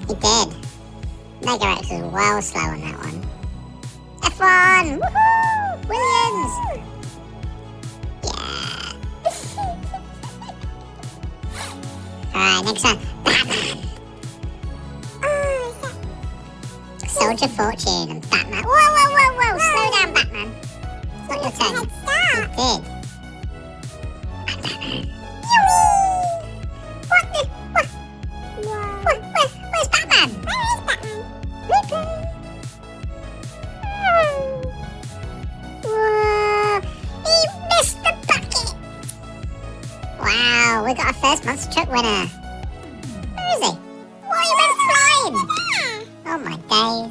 He did. Megarex was well slow on that one. F1! Woohoo! Williams! Yeah. Alright, next one. Batman! Soldier Fortune and Batman. Whoa! Slow down, Batman. It's not your turn. You did. What the? What? Where's Batman? Where is Batman? Whoa! He missed the bucket. Wow, we got our first monster truck winner.